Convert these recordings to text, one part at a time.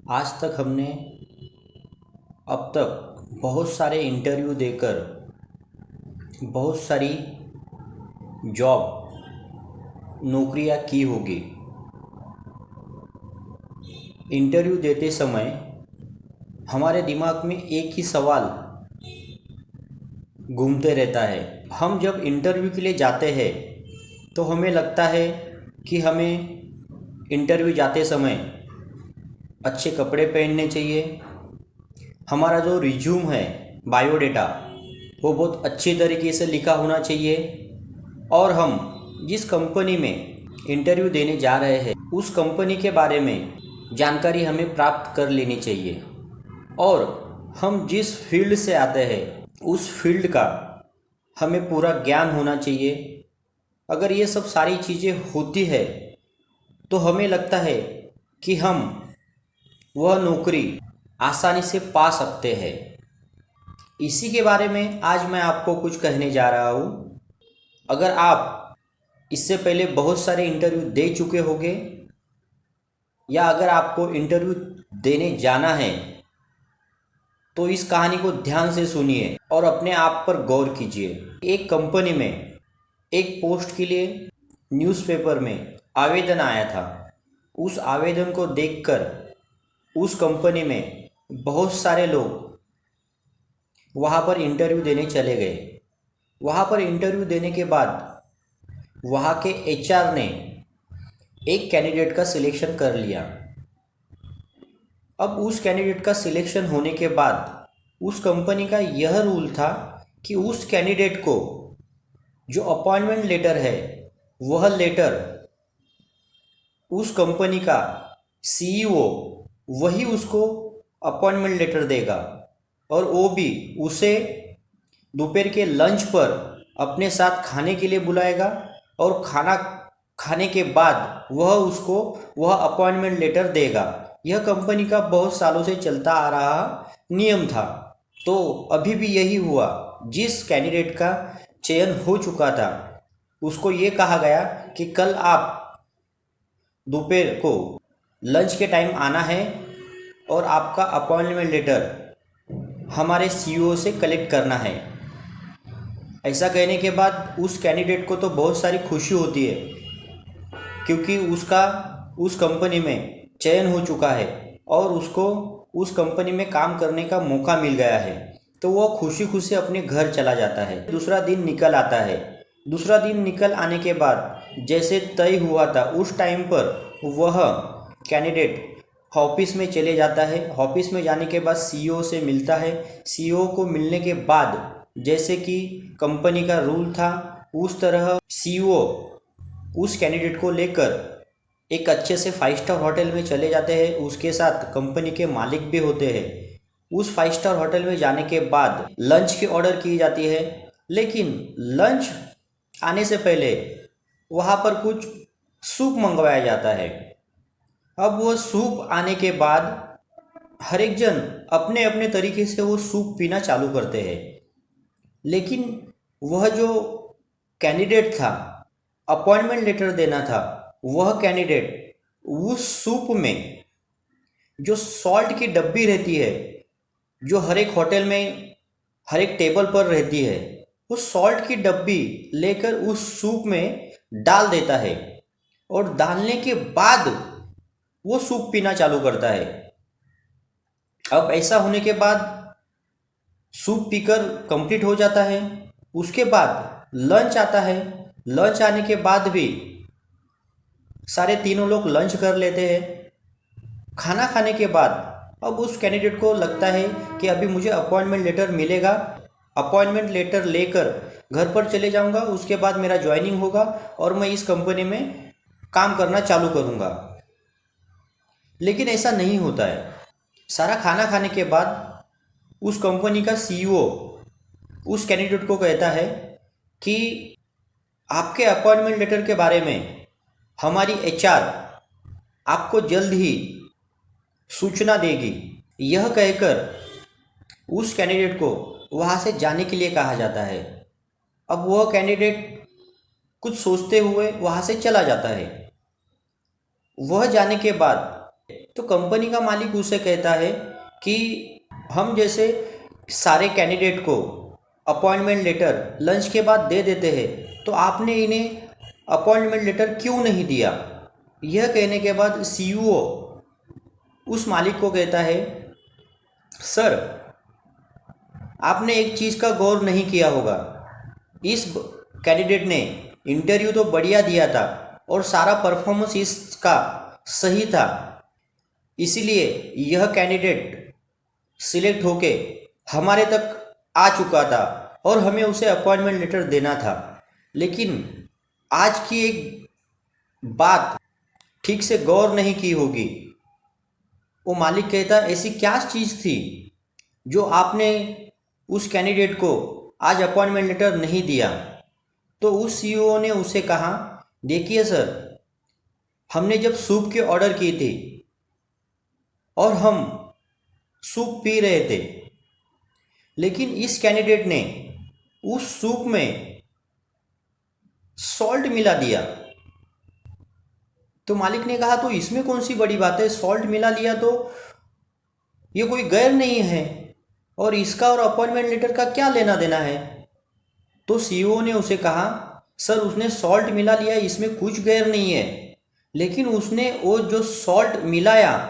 आज तक हमने अब तक बहुत सारे इंटरव्यू देकर बहुत सारी जॉब नौकरियां की होगी। इंटरव्यू देते समय हमारे दिमाग में एक ही सवाल घूमते रहता है। हम जब इंटरव्यू के लिए जाते हैं तो हमें लगता है कि हमें इंटरव्यू जाते समय अच्छे कपड़े पहनने चाहिए। हमारा जो रिज्यूम है, बायोडेटा, वो बहुत अच्छी तरीके से लिखा होना चाहिए। और हम जिस कंपनी में इंटरव्यू देने जा रहे हैं उस कंपनी के बारे में जानकारी हमें प्राप्त कर लेनी चाहिए। और हम जिस फील्ड से आते हैं उस फील्ड का हमें पूरा ज्ञान होना चाहिए। अगर ये सब सारी चीज़ें होती है तो हमें लगता है कि हम वह नौकरी आसानी से पा सकते हैं। इसी के बारे में आज मैं आपको कुछ कहने जा रहा हूँ। अगर आप इससे पहले बहुत सारे इंटरव्यू दे चुके होंगे या अगर आपको इंटरव्यू देने जाना है तो इस कहानी को ध्यान से सुनिए और अपने आप पर गौर कीजिए। एक कंपनी में एक पोस्ट के लिए न्यूज़पेपर में आवेदन आया था। उस आवेदन को देखकर उस कंपनी में बहुत सारे लोग वहाँ पर इंटरव्यू देने चले गए। वहाँ पर इंटरव्यू देने के बाद वहाँ के एचआर ने एक कैंडिडेट का सिलेक्शन कर लिया। अब उस कैंडिडेट का सिलेक्शन होने के बाद उस कंपनी का यह रूल था कि उस कैंडिडेट को जो अपॉइंटमेंट लेटर है वह लेटर उस कंपनी का सीईओ वही उसको अपॉइंटमेंट लेटर देगा और वो भी उसे दोपहर के लंच पर अपने साथ खाने के लिए बुलाएगा और खाना खाने के बाद वह उसको वह अपॉइंटमेंट लेटर देगा। यह कंपनी का बहुत सालों से चलता आ रहा नियम था। तो अभी भी यही हुआ। जिस कैंडिडेट का चयन हो चुका था उसको ये कहा गया कि कल आप दोपहर को लंच के टाइम आना है और आपका अपॉइंटमेंट लेटर हमारे सीईओ से कलेक्ट करना है। ऐसा कहने के बाद उस कैंडिडेट को तो बहुत सारी खुशी होती है क्योंकि उसका उस कंपनी में चयन हो चुका है और उसको उस कंपनी में काम करने का मौका मिल गया है। तो वो खुशी खुशी अपने घर चला जाता है। दूसरा दिन निकल आता है। दूसरा दिन निकल आने के बाद जैसे तय हुआ था उस टाइम पर वह कैंडिडेट ऑफिस में चले जाता है। ऑफिस में जाने के बाद सीईओ से मिलता है। सीईओ को मिलने के बाद जैसे कि कंपनी का रूल था उस तरह सीईओ उस कैंडिडेट को लेकर एक अच्छे से 5 स्टार होटल में चले जाते हैं। उसके साथ कंपनी के मालिक भी होते हैं। उस 5 स्टार होटल में जाने के बाद लंच की ऑर्डर की जाती है। लेकिन लंच आने से पहले वहाँ पर कुछ सूप मंगवाया जाता है। अब वो सूप आने के बाद हर एक जन अपने अपने तरीके से वो सूप पीना चालू करते हैं। लेकिन वह जो कैंडिडेट था, अपॉइंटमेंट लेटर देना था, वह कैंडिडेट उस सूप में जो सॉल्ट की डब्बी रहती है जो हर एक होटल में हर एक टेबल पर रहती है, उस सॉल्ट की डब्बी लेकर उस सूप में डाल देता है और डालने के बाद वो सूप पीना चालू करता है। अब ऐसा होने के बाद सूप पीकर कंप्लीट हो जाता है। उसके बाद लंच आता है। लंच आने के बाद भी सारे तीनों लोग लंच कर लेते हैं। खाना खाने के बाद अब उस कैंडिडेट को लगता है कि अभी मुझे अपॉइंटमेंट लेटर मिलेगा। अपॉइंटमेंट लेटर लेकर घर पर चले जाऊंगा। उसके बाद मेरा ज्वाइनिंग होगा और मैं इस कंपनी में काम करना चालू करूंगा। लेकिन ऐसा नहीं होता है। सारा खाना खाने के बाद उस कंपनी का सीईओ उस कैंडिडेट को कहता है कि आपके अपॉइंटमेंट लेटर के बारे में हमारी एचआर आपको जल्द ही सूचना देगी। यह कहकर उस कैंडिडेट को वहाँ से जाने के लिए कहा जाता है। अब वह कैंडिडेट कुछ सोचते हुए वहाँ से चला जाता है। वह जाने के बाद तो कंपनी का मालिक उसे कहता है कि हम जैसे सारे कैंडिडेट को अपॉइंटमेंट लेटर लंच के बाद दे देते हैं, तो आपने इन्हें अपॉइंटमेंट लेटर क्यों नहीं दिया। यह कहने के बाद सीईओ उस मालिक को कहता है, सर आपने एक चीज़ का गौर नहीं किया होगा, इस कैंडिडेट ने इंटरव्यू तो बढ़िया दिया था और सारा परफॉर्मेंस इसका सही था, इसीलिए यह कैंडिडेट सिलेक्ट होके हमारे तक आ चुका था और हमें उसे अपॉइंटमेंट लेटर देना था। लेकिन आज की एक बात ठीक से गौर नहीं की होगी। वो मालिक कहता, ऐसी क्या चीज़ थी जो आपने उस कैंडिडेट को आज अपॉइंटमेंट लेटर नहीं दिया। तो उस सीईओ ने उसे कहा, देखिए सर, हमने जब सूप की ऑर्डर की थी और हम सूप पी रहे थे, लेकिन इस कैंडिडेट ने उस सूप में सॉल्ट मिला दिया। तो मालिक ने कहा, तो इसमें कौन सी बड़ी बात है, सॉल्ट मिला लिया तो ये कोई गैर नहीं है और इसका और अपॉइंटमेंट लेटर का क्या लेना देना है। तो सीईओ ने उसे कहा, सर उसने सॉल्ट मिला लिया, इसमें कुछ गैर नहीं है, लेकिन उसने वो जो सॉल्ट मिलाया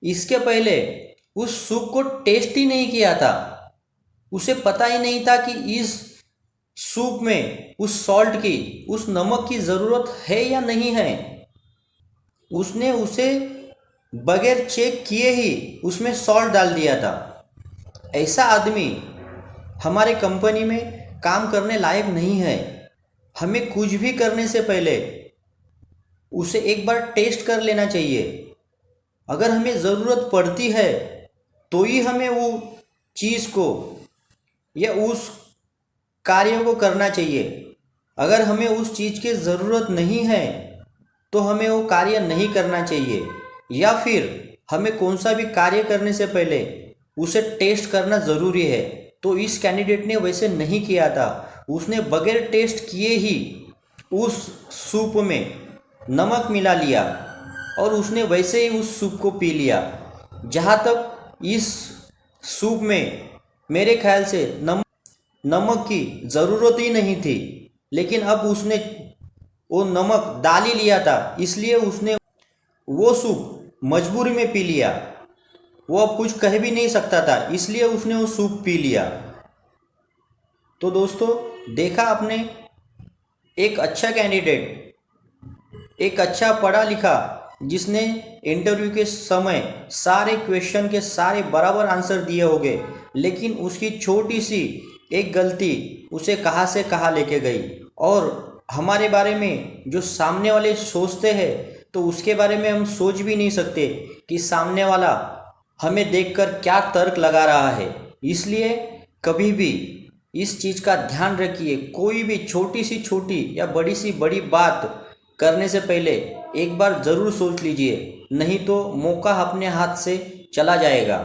इसके पहले उस सूप को टेस्ट ही नहीं किया था। उसे पता ही नहीं था कि इस सूप में उस सॉल्ट की, उस नमक की ज़रूरत है या नहीं है। उसने उसे बगैर चेक किए ही उसमें सॉल्ट डाल दिया था। ऐसा आदमी हमारे कंपनी में काम करने लायक नहीं है। हमें कुछ भी करने से पहले उसे एक बार टेस्ट कर लेना चाहिए। अगर हमें ज़रूरत पड़ती है तो ही हमें वो चीज़ को या उस कार्य को करना चाहिए। अगर हमें उस चीज़ की ज़रूरत नहीं है तो हमें वो कार्य नहीं करना चाहिए, या फिर हमें कौन सा भी कार्य करने से पहले उसे टेस्ट करना ज़रूरी है। तो इस कैंडिडेट ने वैसे नहीं किया था। उसने बगैर टेस्ट किए ही उस सूप में नमक मिला लिया और उसने वैसे ही उस सूप को पी लिया। जहाँ तक इस सूप में मेरे ख्याल से नमक की ज़रूरत ही नहीं थी, लेकिन अब उसने वो नमक डाल ही लिया था, इसलिए उसने वो सूप मजबूरी में पी लिया। वो अब कुछ कह भी नहीं सकता था, इसलिए उसने वो सूप पी लिया। तो दोस्तों, देखा आपने, एक अच्छा कैंडिडेट, एक अच्छा पढ़ा लिखा, जिसने इंटरव्यू के समय सारे क्वेश्चन के सारे बराबर आंसर दिए होंगे, लेकिन उसकी छोटी सी एक गलती उसे कहाँ से कहाँ लेके गई। और हमारे बारे में जो सामने वाले सोचते हैं, तो उसके बारे में हम सोच भी नहीं सकते कि सामने वाला हमें देखकर क्या तर्क लगा रहा है। इसलिए कभी भी इस चीज़ का ध्यान रखिए, कोई भी छोटी सी छोटी या बड़ी सी बड़ी बात करने से पहले एक बार ज़रूर सोच लीजिए, नहीं तो मौका अपने हाथ से चला जाएगा।